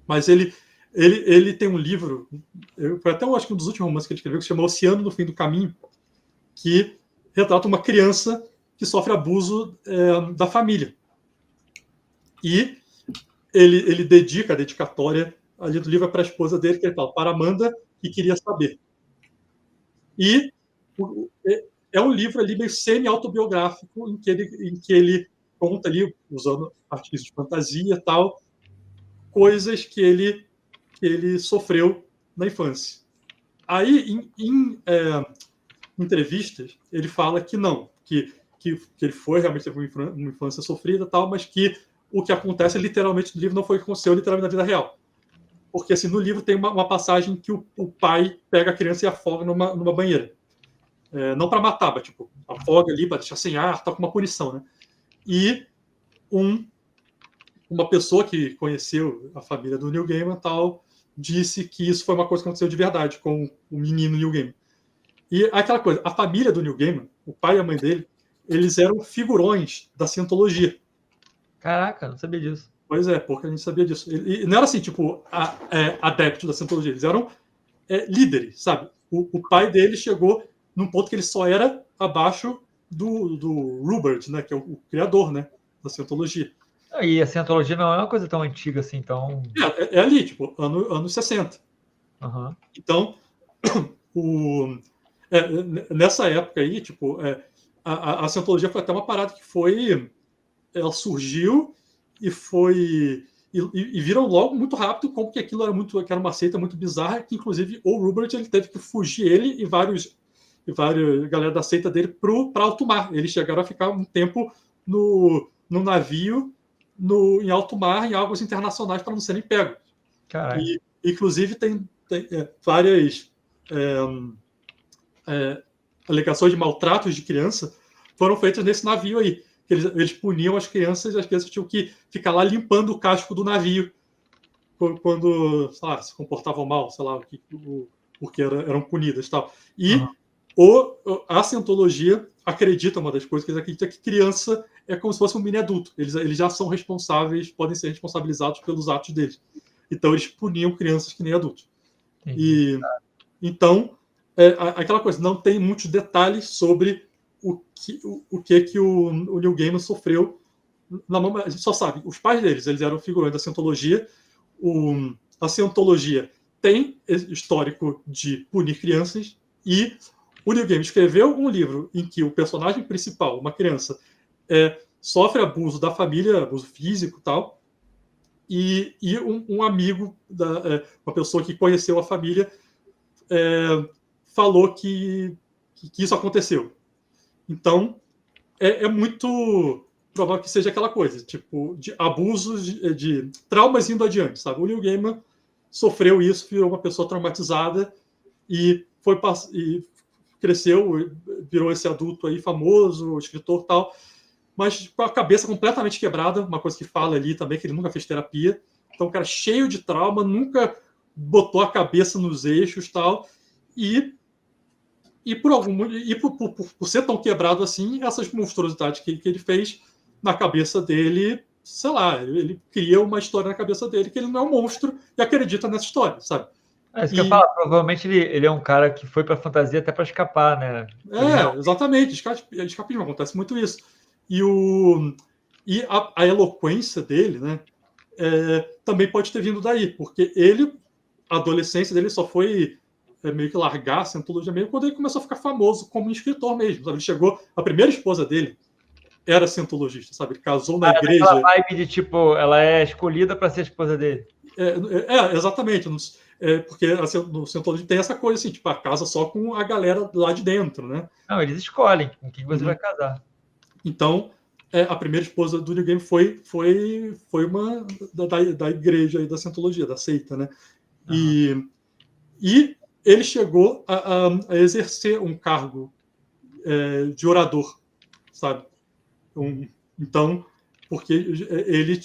Mas ele tem um livro, foi até acho que um dos últimos romances que ele escreveu, que se chama Oceano no Fim do Caminho, que retrata uma criança que sofre abuso da família. E ele dedica a dedicatória ali do livro para a esposa dele, que ele fala, para Amanda, que queria saber. E é um livro ali meio semi-autobiográfico em que ele conta ali, usando artigos de fantasia e tal, coisas que ele sofreu na infância. Aí, em entrevistas, ele fala que não, que ele realmente teve uma infância sofrida e tal, mas que o que acontece literalmente no livro não foi o que aconteceu literalmente na vida real. Porque assim, no livro tem uma passagem que o pai pega a criança e afoga numa banheira. Não para matar, mas tipo, afoga ali para deixar sem ar, tá com uma punição, né? E uma pessoa que conheceu a família do Neil Gaiman tal disse que isso foi uma coisa que aconteceu de verdade com o menino Neil Gaiman. E aquela coisa, a família do Neil Gaiman, o pai e a mãe dele, eles eram figurões da cientologia. Caraca, não sabia disso. Pois é, porque a gente sabia disso. E não era assim, tipo, adeptos da cientologia, eles eram líderes, sabe? O pai dele chegou num ponto que ele só era abaixo do Rupert, né, que é o criador, né, da cientologia. E a cientologia não é uma coisa tão antiga assim, então... É ali, tipo, anos 60. Uhum. Então, nessa época aí, tipo, a cientologia foi até uma parada que ela surgiu e viram logo muito rápido como que aquilo era uma seita muito bizarra, que inclusive o Rupert ele teve que fugir, ele e vários galera da seita dele para alto mar. Eles chegaram a ficar um tempo no navio em alto mar, em águas internacionais, para não serem pegos. E, inclusive, tem várias alegações de maltratos de criança foram feitas nesse navio aí. Eles puniam as crianças e as crianças tinham que ficar lá limpando o casco do navio quando sei lá, se comportavam mal, sei lá, porque eram punidas. Tal. E a cientologia acredita, uma das coisas que eles acreditam é que criança é como se fosse um mini adulto. Eles já são responsáveis, podem ser responsabilizados pelos atos deles. Então eles puniam crianças que nem adultos. E então, aquela coisa, não tem muitos detalhes sobre o que o Neil Gaiman sofreu. A gente só sabe, os pais deles, eles eram figurantes da Scientologia. A Scientologia tem histórico de punir crianças, e o Neil Gaiman escreveu um livro em que o personagem principal, uma criança, sofre abuso da família, abuso físico e tal, e um amigo, uma pessoa que conheceu a família, falou que isso aconteceu. Então, é muito provável que seja aquela coisa, tipo, de abusos, de traumas indo adiante, sabe? O Neil Gaiman sofreu isso, virou uma pessoa traumatizada e cresceu, virou esse adulto aí famoso, escritor e tal, mas com a cabeça completamente quebrada, uma coisa que fala ali também, que ele nunca fez terapia. Então, um cara cheio de trauma, nunca botou a cabeça nos eixos e tal, por ser tão quebrado assim, essas monstruosidades que ele fez na cabeça dele, sei lá, ele cria uma história na cabeça dele que ele não é um monstro e acredita nessa história, sabe? Isso que eu falo, provavelmente ele é um cara que foi pra fantasia até pra escapar, né? Exatamente, escapismo, acontece muito isso. E a eloquência dele, né, também pode ter vindo daí, porque a adolescência dele só foi meio que largar a Scientologia mesmo quando ele começou a ficar famoso como escritor mesmo, sabe? Ele chegou, a primeira esposa dele era cientologista, sabe? Ele casou na igreja. Aquela vibe de, tipo, ela é escolhida para ser a esposa dele. Exatamente. Porque no Scientology tem essa coisa assim, tipo, a casa só com a galera lá de dentro, né? Não, eles escolhem com quem você vai casar. Então, a primeira esposa do Neil Gaiman foi uma da igreja aí, da Scientologia, da seita, né? E ele chegou a exercer um cargo de orador, sabe? Então, porque ele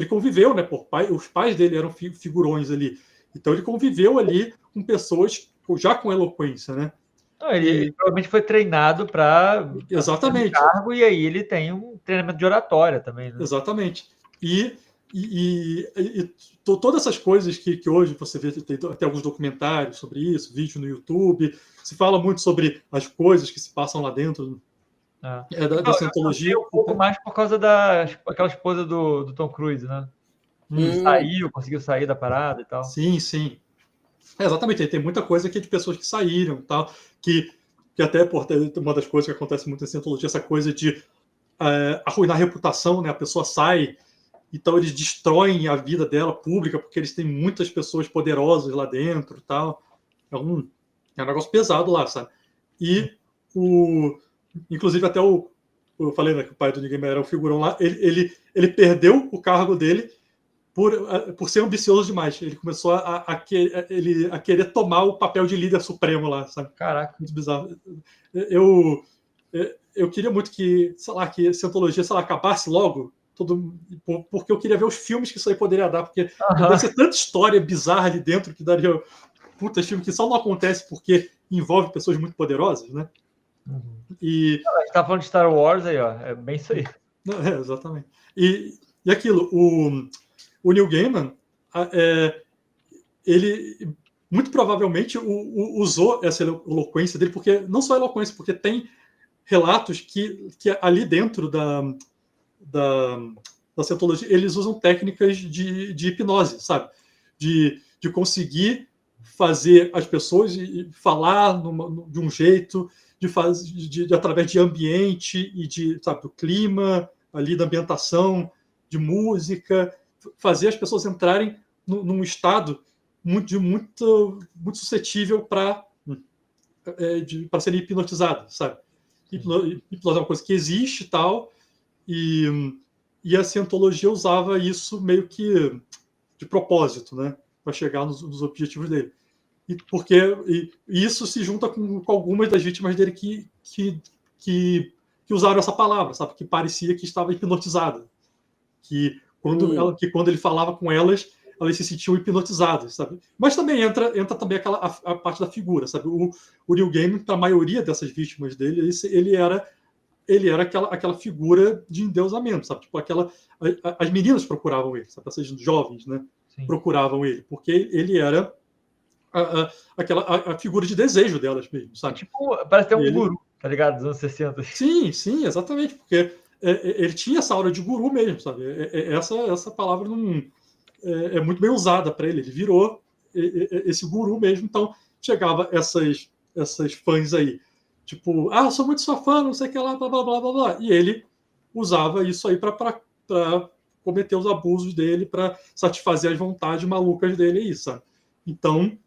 conviveu, né? Os pais dele eram figurões ali. Então, ele conviveu ali com pessoas já com eloquência, né? Não, ele provavelmente foi treinado para exatamente um cargo, e aí ele tem um treinamento de oratória também, né? Exatamente. E todas essas coisas que hoje você vê, tem alguns documentários sobre isso, vídeo no YouTube, se fala muito sobre as coisas que se passam lá dentro da Scientologia. Um pouco mais por causa daquela esposa do Tom Cruise, né? Conseguiu sair da parada e tal. Sim. Exatamente, tem muita coisa aqui de pessoas que saíram, tal, que até uma das coisas que acontece muito na Scientologia, essa coisa de arruinar a reputação, né? A pessoa sai, então eles destroem a vida dela pública, porque eles têm muitas pessoas poderosas lá dentro e tal. É um negócio pesado lá, sabe? E inclusive até eu falei, né, que o pai do Neil Gaiman era um figurão lá, ele perdeu o cargo dele por ser ambicioso demais. Ele começou a querer tomar o papel de líder supremo lá, sabe? Caraca. Muito bizarro. Eu queria muito que, sei lá, que a Scientologia, sei lá, acabasse logo, porque eu queria ver os filmes que isso aí poderia dar, porque deve ser tanta história bizarra ali dentro que daria puta filme que só não acontece porque envolve pessoas muito poderosas, né? A gente tá falando de Star Wars aí, ó. É bem isso aí. Exatamente. E aquilo, o Neil Gaiman, ele muito provavelmente usou essa eloquência dele, porque não só eloquência, porque tem relatos que ali dentro da Scientologia eles usam técnicas de hipnose, sabe? De conseguir fazer as pessoas falar de um jeito, através de ambiente e do clima, ali da ambientação, de música, fazer as pessoas entrarem num estado muito suscetível para serem hipnotizadas, sabe? Hipnose é uma coisa que existe e tal, e a Scientologia usava isso meio que de propósito, né? Para chegar nos objetivos dele. E isso se junta com algumas das vítimas dele que usaram essa palavra, sabe? Que parecia que estava hipnotizada. Que quando ele falava com elas se sentiam hipnotizadas, sabe? Mas também entra também a parte da figura, sabe? O Neil Gaiman, para a maioria dessas vítimas dele, ele era aquela figura de endeusamento, sabe? Tipo, as meninas procuravam ele, sabe? Essas jovens, né? Sim. Procuravam ele, porque ele era a figura de desejo delas mesmo, sabe? Tipo, parece até um Ele- guru, tá ligado? Dos anos 60. Sim, sim, exatamente, porque ele tinha essa aura de guru mesmo, sabe? Essa palavra não, é muito bem usada para ele. Ele virou esse guru mesmo. Então, chegava essas fãs aí, tipo, eu sou muito sua fã, não sei o que lá, blá, blá, blá, blá, blá. E ele usava isso aí para cometer os abusos dele, para satisfazer as vontades malucas dele aí, sabe? Então,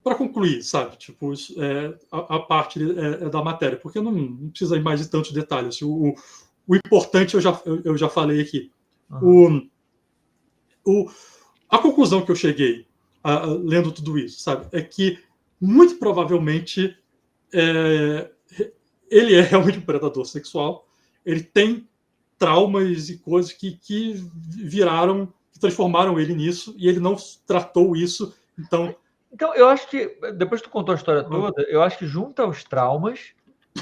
para concluir, sabe, tipo, a parte da matéria, porque não precisa ir mais de tantos detalhes. Assim, o importante eu já falei aqui. Uhum. A conclusão que eu cheguei lendo tudo isso, sabe, é que muito provavelmente ele é realmente um predador sexual. Ele tem traumas e coisas que viraram, que transformaram ele nisso, e ele não tratou isso. Então, eu acho que, depois que tu contou a história toda, eu acho que junta os traumas,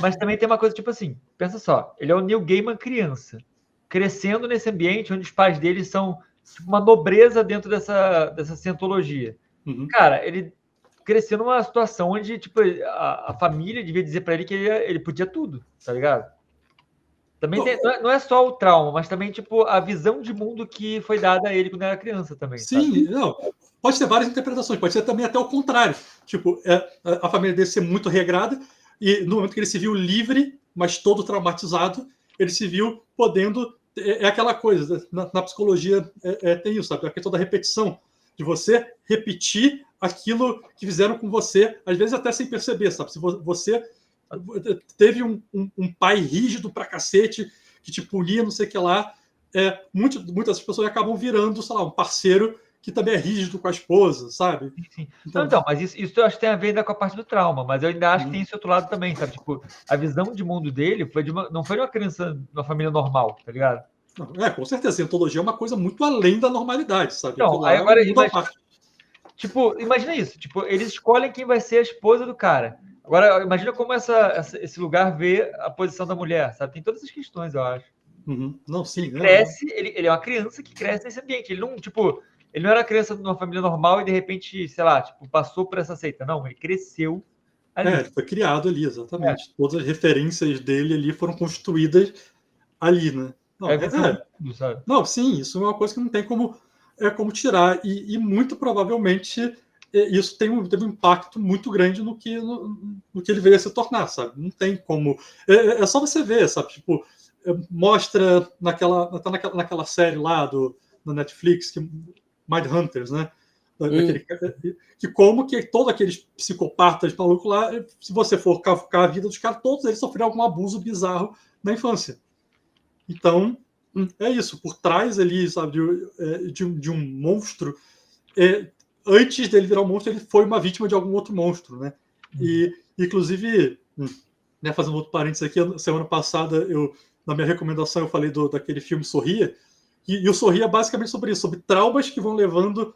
mas também tem uma coisa tipo assim, pensa só, ele é o Neil Gaiman criança, crescendo nesse ambiente onde os pais dele são tipo, uma nobreza dentro dessa cientologia. Uhum. Cara, ele cresceu numa situação onde tipo, a família devia dizer para ele que ele podia tudo, tá ligado? Também não é só o trauma, mas também tipo a visão de mundo que foi dada a ele quando era criança também, sabe? Sim, não. Pode ter várias interpretações, pode ser também até o contrário. Tipo, a família dele ser muito regrada, e no momento que ele se viu livre, mas todo traumatizado, ele se viu podendo. É aquela coisa, na psicologia tem isso, sabe? A questão da repetição, de você repetir aquilo que fizeram com você, às vezes até sem perceber, sabe? Se você teve um pai rígido pra cacete, que te punia, não sei o que lá, muitas pessoas acabam virando, sei lá, um parceiro que também é rígido com a esposa, sabe? Sim. Então, mas isso eu acho que tem a ver ainda com a parte do trauma, mas eu ainda acho que tem esse outro lado também, sabe? Tipo, a visão de mundo dele não foi de uma criança, de uma família normal, tá ligado? Não, com certeza, a cientologia é uma coisa muito além da normalidade, sabe? Então, Aquilo aí lá é agora, um mundo à parte. tipo, imagina isso, tipo, eles escolhem quem vai ser a esposa do cara. Agora, imagina como esse lugar vê a posição da mulher, sabe? Tem todas essas questões, eu acho. Uhum. Não, sim, Cresce, ele é uma criança que cresce nesse ambiente. Ele não, tipo, ele não era criança de uma família normal e de repente, sei lá, tipo, passou por essa seita. Não, ele cresceu ali. ele foi criado ali, exatamente. Todas as referências dele ali foram construídas ali, né? Não, É a visão de tudo, sabe? Não, sim, isso é uma coisa que não tem como tirar. E muito provavelmente isso teve um impacto muito grande no que ele veio a se tornar, sabe? Não tem como. É só você ver, sabe? Tipo, mostra naquela série lá na Netflix, Mindhunters, né? Que como que todos aqueles psicopatas malucos lá, se você for cavucar a vida dos caras, todos eles sofreram algum abuso bizarro na infância. Então, é isso. Por trás ali, sabe, de um monstro, antes dele virar um monstro, ele foi uma vítima de algum outro monstro, né? E, inclusive, né, fazendo um outro parênteses aqui, semana passada, na minha recomendação, eu falei daquele filme Sorria, e o Sorria é basicamente sobre isso, sobre traumas que vão levando,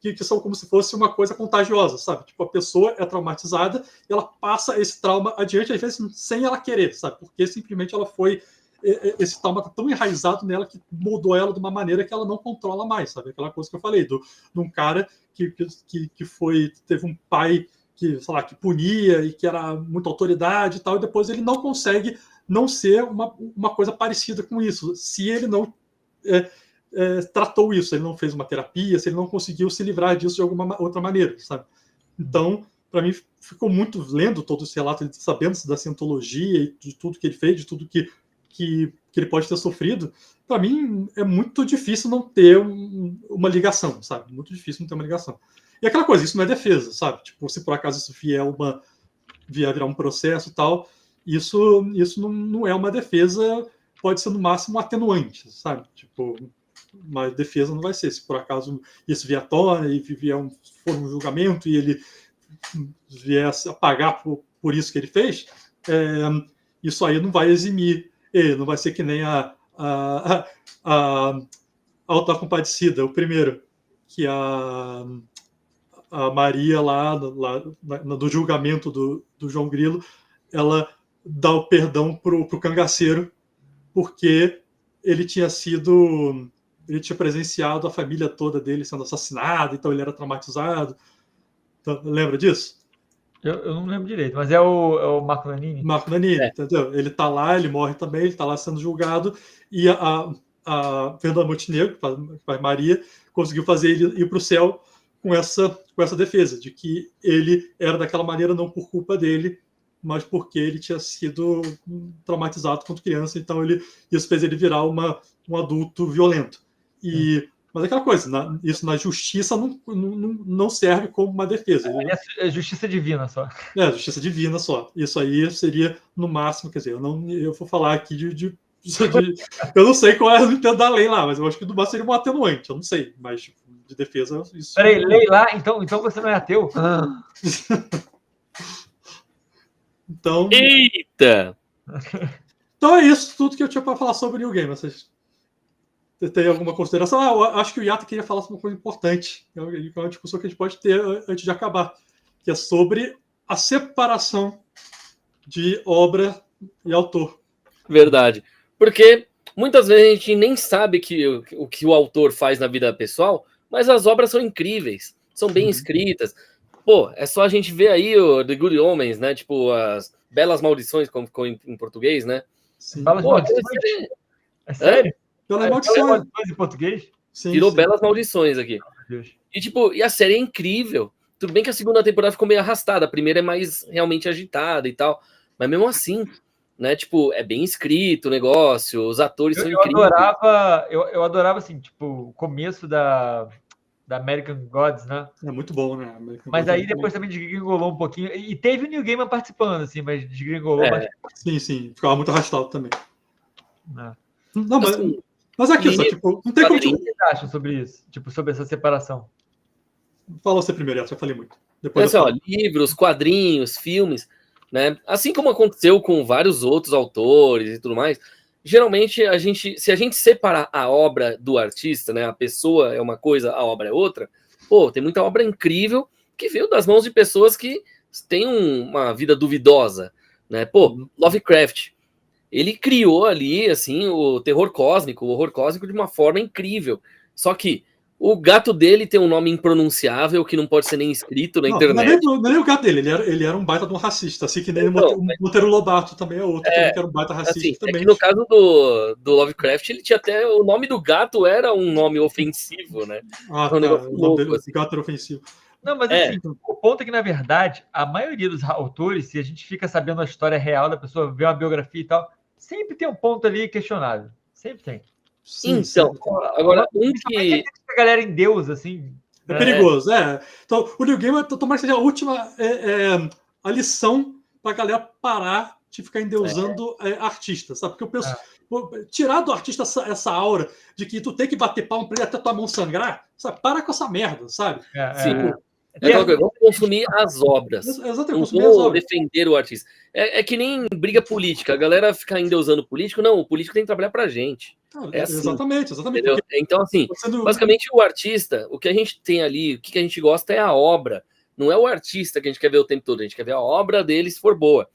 que são como se fosse uma coisa contagiosa, sabe? Tipo, a pessoa é traumatizada e ela passa esse trauma adiante, às vezes sem ela querer, sabe? Porque simplesmente ela foi esse trauma está tão enraizado nela que mudou ela de uma maneira que ela não controla mais, sabe? Aquela coisa que eu falei, de um cara que teve um pai que, sei lá, que punia e que era muita autoridade e tal, e depois ele não consegue não ser uma coisa parecida com isso, se ele não tratou isso, ele não fez uma terapia, se ele não conseguiu se livrar disso de alguma outra maneira, sabe? Então, para mim, ficou muito, lendo todo esse relato, sabendo da cientologia e de tudo que ele fez, de tudo que ele pode ter sofrido, para mim é muito difícil não ter uma ligação, sabe? Muito difícil não ter uma ligação. E aquela coisa, isso não é defesa, sabe? Tipo, se por acaso isso virar um processo e tal, isso não é uma defesa, pode ser no máximo um atenuante, sabe? Tipo, uma defesa não vai ser. Se por acaso isso vier à tona e for um julgamento e ele viesse a pagar por isso que ele fez, isso aí não vai eximir. Não vai ser que nem a Auto da Compadecida, o primeiro, que a Maria lá do julgamento do João Grilo, ela dá o perdão pro cangaceiro porque ele tinha sido ele tinha presenciado a família toda dele sendo assassinada, então ele era traumatizado. Então, lembra disso? Eu não lembro direito, mas é o Marco Nanini? Marco Nanini, entendeu? Ele tá lá, ele morre também, ele tá lá sendo julgado, e a Fernanda Montenegro, que faz Maria, conseguiu fazer ele ir para o céu com essa defesa, de que ele era daquela maneira não por culpa dele, mas porque ele tinha sido traumatizado quando criança, então isso fez ele virar um adulto violento. Mas aquela coisa, isso na justiça não serve como uma defesa. É justiça divina só. É, justiça divina só. Isso aí seria, no máximo, quer dizer, eu vou falar aqui eu não sei qual é o entendo da lei lá, mas eu acho que do máximo seria um atenuante, eu não sei, mas tipo, de defesa isso. Peraí, lei lá, então você não é ateu? Então. Eita! Então é isso, tudo que eu tinha para falar sobre o New Game. Vocês têm alguma consideração? Eu acho que o Yata queria falar sobre uma coisa importante, que é uma discussão que a gente pode ter antes de acabar, que é sobre a separação de obra e autor. Verdade. Porque muitas vezes a gente nem sabe o que o autor faz na vida pessoal, mas as obras são incríveis, são bem escritas. Pô, é só a gente ver aí o The Good Omens, né? Tipo, as Belas Maldições, como ficou em português, né? Sim. Belas Maldições? É sério? Belas Maldições em português? Sim, virou sim. Belas Maldições aqui. E, tipo, a série é incrível. Tudo bem que a segunda temporada ficou meio arrastada, a primeira é mais realmente agitada e tal, mas mesmo assim, né? Tipo, é bem escrito o negócio, os atores são incríveis. Eu adorava, assim, tipo, o começo da American Gods, né? É muito bom, né? Mas aí depois também desgringolou um pouquinho. E teve o Neil Gaiman participando, assim, mas desgringolou bastante. Sim. Ficava muito arrastado também. Não, mas é aquilo, só, tipo, não tem como. O que vocês acham sobre isso? Tipo, sobre essa separação? Fala você primeiro, eu já falei muito. Depois livros, quadrinhos, filmes, né? Assim como aconteceu com vários outros autores e tudo mais, geralmente se a gente separar a obra do artista, né? A pessoa é uma coisa, a obra é outra. Pô, tem muita obra incrível que veio das mãos de pessoas que têm uma vida duvidosa, né? Pô, Lovecraft, ele criou ali, assim, o terror cósmico, o horror cósmico de uma forma incrível. Só que o gato dele tem um nome impronunciável que não pode ser nem escrito na internet. Não é nem o gato dele, ele era um baita de um racista, assim que nem o Monteiro Lobato também é outro, também, que era um baita racista assim, também. É que no caso do Lovecraft, ele tinha até o nome do gato era um nome ofensivo, né? O nome dele, assim. O gato era ofensivo. Não, mas assim, o ponto é que, na verdade, a maioria dos autores, se a gente fica sabendo a história real da pessoa, vê uma biografia e tal, sempre tem um ponto ali questionável. Sempre tem. Sim, então, agora que a galera em Deus, assim. É perigoso, Então, o Neil Gaiman, tomara que seja a última a lição pra galera parar de ficar endeusando artistas, sabe? Porque eu penso, tirar do artista essa aura de que tu tem que bater palma pra ele até tua mão sangrar, sabe? Para com essa merda, sabe? Sim. Vamos consumir as obras. Exatamente, não vou defender o artista. É que nem briga política. A galera fica endeusando o político. Não, o político tem que trabalhar pra gente. Assim, exatamente. Então, assim, basicamente o artista, o que a gente tem ali, o que a gente gosta é a obra. Não é o artista que a gente quer ver o tempo todo. A gente quer ver a obra dele se for boa.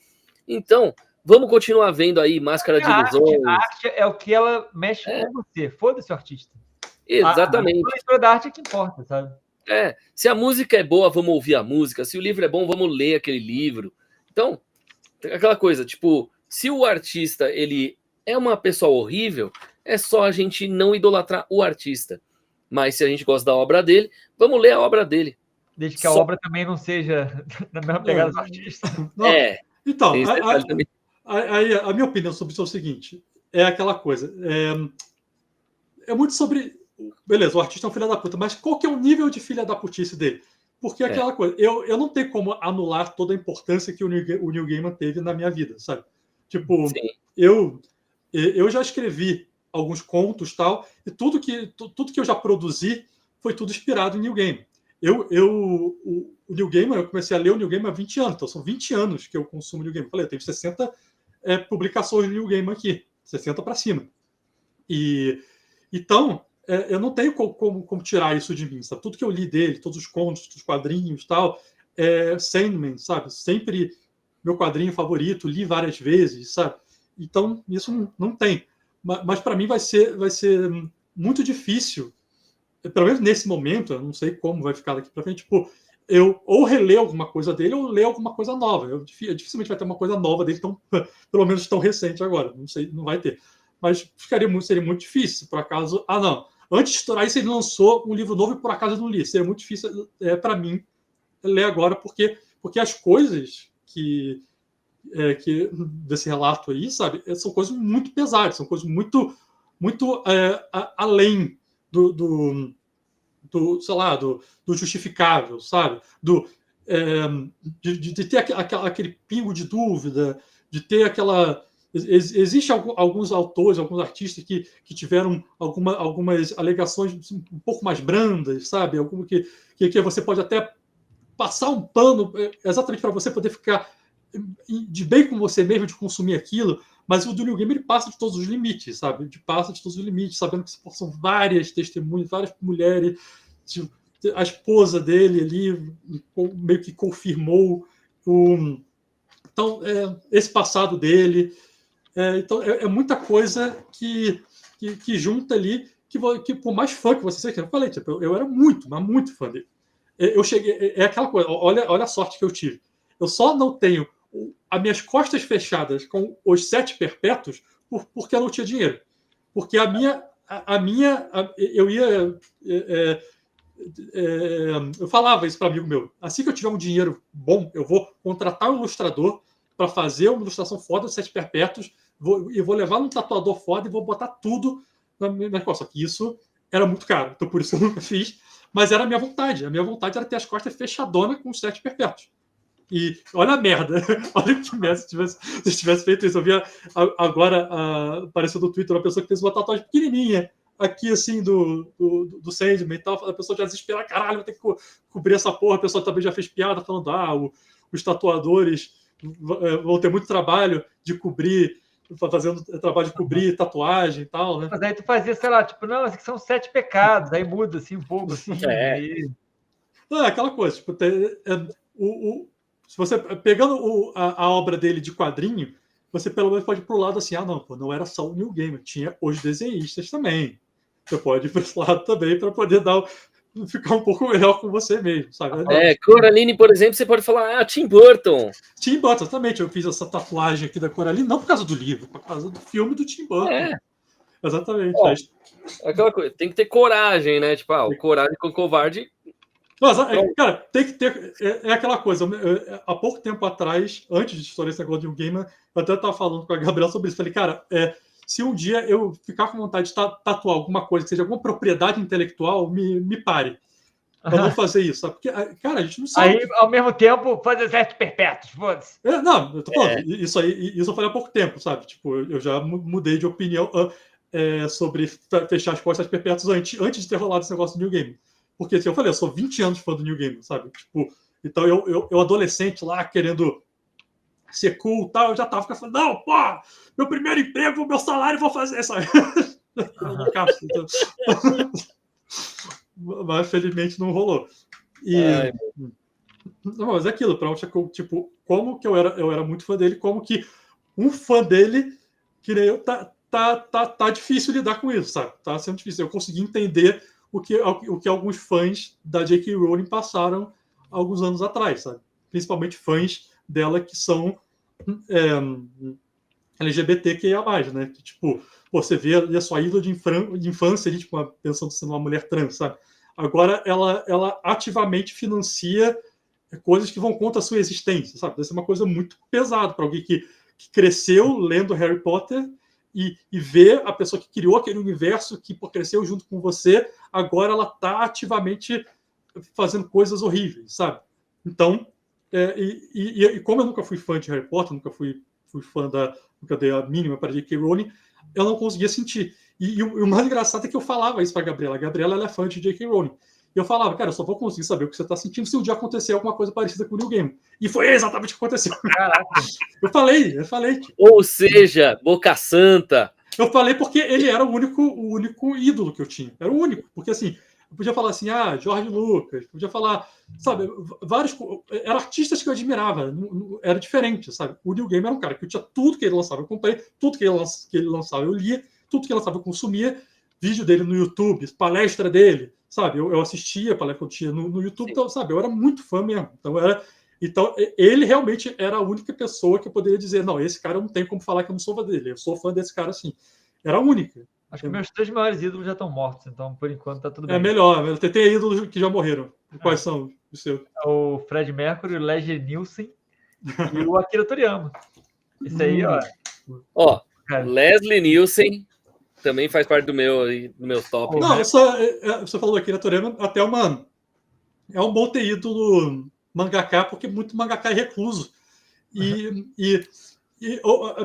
Então, vamos continuar vendo aí Máscara de Ilusões. A arte é o que ela mexe com você. Foda-se o artista. Exatamente. A leitura da arte é que importa, sabe? Se a música é boa, vamos ouvir a música. Se o livro é bom, vamos ler aquele livro. Então, aquela coisa, tipo, se o artista ele é uma pessoa horrível, é só a gente não idolatrar o artista. Mas se a gente gosta da obra dele, vamos ler a obra dele. Desde que a obra também não seja na mesma pegada do artista. Então, a minha opinião sobre isso é o seguinte: é aquela coisa. É muito sobre. Beleza, o artista é um filho da puta, mas qual que é o nível de filha da putice dele? Porque aquela coisa, eu não tenho como anular toda a importância que o Neil Gaiman teve na minha vida, sabe? Tipo, eu já escrevi alguns contos tal, e tudo que eu já produzi foi tudo inspirado em Neil Gaiman. O Neil Gaiman, eu comecei a ler o Neil Gaiman há 20 anos, então são 20 anos que eu consumo Neil Gaiman. Eu falei, eu tenho 60 publicações de Neil Gaiman aqui, 60 para cima. Então, eu não tenho como tirar isso de mim, sabe? Tudo que eu li dele, todos os contos, os quadrinhos tal, Sandman, sabe? Sempre meu quadrinho favorito, li várias vezes, sabe? Então, isso não tem. Mas para mim vai ser muito difícil, pelo menos nesse momento, eu não sei como vai ficar daqui para frente, tipo, eu ou reler alguma coisa dele ou ler alguma coisa nova. Dificilmente vai ter uma coisa nova dele, pelo menos tão recente agora. Não sei, não vai ter. Mas seria muito difícil, se por acaso... não. Antes de estourar isso, ele lançou um livro novo e por acaso eu não li. Seria muito difícil para mim ler agora, porque as coisas que desse relato aí, sabe, são coisas muito pesadas, são coisas muito além do sei lá, do justificável, sabe? De ter aquele pingo de dúvida, de ter aquela... Existem alguns autores, alguns artistas que tiveram algumas alegações um pouco mais brandas, sabe? Algum que você pode até passar um pano exatamente para você poder ficar de bem com você mesmo, de consumir aquilo, mas o do Neil Gaiman ele passa de todos os limites, sabe? Ele passa de todos os limites, sabendo que são várias testemunhas, várias mulheres, a esposa dele ali meio que confirmou então, esse passado dele. Então, é muita coisa que junta ali, que por mais fã que você seja, eu falei, tipo, eu era muito, mas muito fã dele. Eu cheguei, aquela coisa, olha a sorte que eu tive. Eu só não tenho as minhas costas fechadas com os 7 perpétuos porque eu não tinha dinheiro. Porque eu ia... eu falava isso para amigo meu. Assim que eu tiver um dinheiro bom, eu vou contratar um ilustrador para fazer uma ilustração foda dos 7 perpétuos e vou levar num tatuador foda e vou botar tudo na minha costa. Só que isso era muito caro, então por isso eu nunca fiz. Mas era a minha vontade. A minha vontade era ter as costas fechadonas com os 7 perpétuos. E olha a merda. Olha que merda se tivesse feito isso. Eu vi agora, apareceu no Twitter uma pessoa que fez uma tatuagem pequenininha aqui, assim, do Sandman e tal. A pessoa já desespera, caralho, vou ter que cobrir essa porra. A pessoa também já fez piada falando, os tatuadores vão ter muito trabalho de cobrir, fazendo trabalho de cobrir tatuagem e tal, né? Mas aí tu fazia, sei lá, tipo, não, esses são 7 pecados, aí muda, assim, um pouco, assim. Aí... aquela coisa, tipo, se você, pegando a obra dele de quadrinho, você pelo menos pode ir pro lado assim, não era só o Neil Gaiman, tinha os desenhistas também. Você pode ir para esse lado também para poder ficar um pouco melhor com você mesmo, sabe? Coraline, por exemplo, você pode falar, Tim Burton. Tim Burton, exatamente. Eu fiz essa tatuagem aqui da Coraline, não por causa do livro, por causa do filme do Tim Burton. Exatamente. Aquela coisa, tem que ter coragem, né? Tipo, coragem com covarde. Mas, cara, tem que ter. É aquela coisa. Há pouco tempo atrás, antes de estourar esse negócio de Neil Gaiman, eu até estava falando com a Gabriela sobre isso. Falei, cara, se um dia eu ficar com vontade de tatuar alguma coisa, que seja alguma propriedade intelectual, me pare. Eu não vou fazer isso, sabe? Porque, cara, a gente não sabe. Aí, ao mesmo tempo, fazer 7 perpétuos, foda-se. Não, eu tô falando, isso eu falei há pouco tempo, sabe? Tipo, eu já mudei de opinião sobre fechar as portas perpétuas antes de ter rolado esse negócio do Neil Gaiman. Porque, assim, eu falei, eu sou 20 anos fã do Neil Gaiman, sabe? Tipo, então eu adolescente lá, querendo ser cool e tal, eu já tava falando, não, pô, meu primeiro emprego, meu salário, vou fazer, sabe? Mas, felizmente, não rolou. Não, mas é aquilo, tipo, como que eu era muito fã dele, como que um fã dele, que nem eu, tá difícil lidar com isso, sabe? Tá sendo difícil. Eu consegui entender o que alguns fãs da J.K. Rowling passaram alguns anos atrás, sabe? Principalmente fãs dela que são LGBTQIA+, né? Que, tipo, você vê a sua ídola de infância ali, tipo, pensando sendo uma mulher trans, sabe? Agora ela ativamente financia coisas que vão contra a sua existência, sabe? Deve ser uma coisa muito pesada para alguém que cresceu lendo Harry Potter e ver a pessoa que criou aquele universo, que cresceu junto com você, agora ela está ativamente fazendo coisas horríveis, sabe? Então, e como eu nunca fui fã de Harry Potter, nunca fui fã nunca dei a mínima para J.K. Rowling, eu não conseguia sentir. E o mais engraçado é que eu falava isso para a Gabriela. A Gabriela ela é fã de J.K. Rowling. E eu falava, cara, eu só vou conseguir saber o que você está sentindo se um dia acontecer alguma coisa parecida com o Neil Gaiman. E foi exatamente o que aconteceu. Caraca. Eu falei. Tipo, ou seja, Boca Santa. Eu falei porque ele era o único ídolo que eu tinha. Era o único. Porque, assim, eu podia falar assim, George Lucas, podia falar, sabe, vários... Eram artistas que eu admirava, era diferente, sabe? O Neil Gaiman era um cara que eu tinha tudo que ele lançava, eu comprei, tudo que ele lançava eu lia, tudo que ele lançava eu consumia, vídeo dele no YouTube, palestra dele, sabe? Eu assistia a palestra que eu tinha no YouTube, então, sabe? Eu era muito fã mesmo. Então, ele realmente era a única pessoa que eu poderia dizer, não, esse cara eu não tenho como falar que eu não sou fã dele, eu sou fã desse cara sim. Era a única. Acho que meus 3 maiores ídolos já estão mortos, então por enquanto tá tudo bem. É melhor, tem ídolos que já morreram. Quais são os seus? O Fred Mercury, o Leslie Nielsen e o Akira Toriyama. Isso aí, ó. Leslie Nielsen também faz parte do meu top. Não, você falou aqui na Toriyama, até é um bom ter ídolo mangaka, porque muito mangaka é recluso.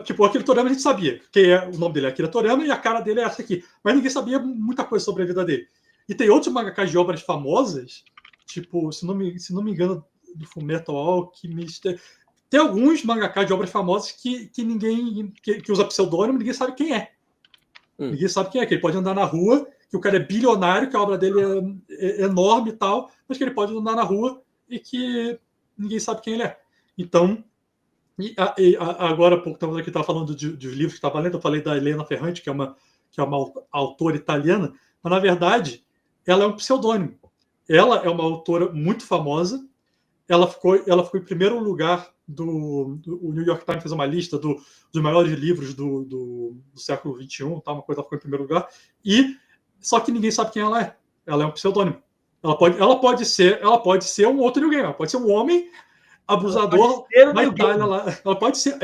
Tipo, o Akira Toriyama a gente sabia, que o nome dele é Akira Toriyama e a cara dele é essa aqui. Mas ninguém sabia muita coisa sobre a vida dele. E tem outros mangakas de obras famosas, tipo, se não me engano, do Fullmetal Alchemist. Tem alguns mangakas de obras famosas que ninguém que usa pseudônimo, ninguém sabe quem é. Ninguém sabe quem é, que ele pode andar na rua, que o cara é bilionário, que a obra dele é enorme e tal, mas que ele pode andar na rua e que ninguém sabe quem ele é. Então, agora há pouco estava falando dos livros que estava lendo, eu falei da Helena Ferrante, que é uma autora italiana, mas na verdade ela é um pseudônimo. Ela é uma autora muito famosa. Ela ficou em primeiro lugar o New York Times fez uma lista dos maiores livros do século XXI, tá? Uma coisa, ela ficou em primeiro lugar. Só que ninguém sabe quem ela é. Ela é um pseudônimo. Ela pode ser um outro New Gamer. Ela pode ser um homem abusador na Itália lá. Ela pode ser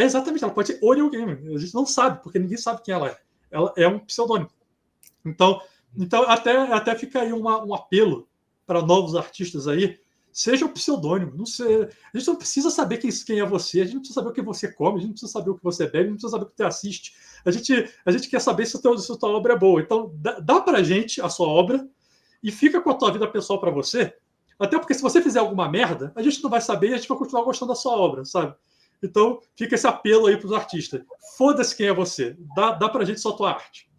o New Gamer. A gente não sabe, porque ninguém sabe quem ela é. Ela é um pseudônimo. Então até fica aí um apelo para novos artistas aí. Seja um pseudônimo. A gente não precisa saber quem é você, a gente não precisa saber o que você come, a gente não precisa saber o que você bebe, a gente não precisa saber o que você assiste. A gente quer saber se a tua obra é boa. Então, dá pra gente a sua obra e fica com a tua vida pessoal para você. Até porque se você fizer alguma merda, a gente não vai saber e a gente vai continuar gostando da sua obra, sabe? Então, fica esse apelo aí pros artistas. Foda-se quem é você. Dá pra gente só a tua arte.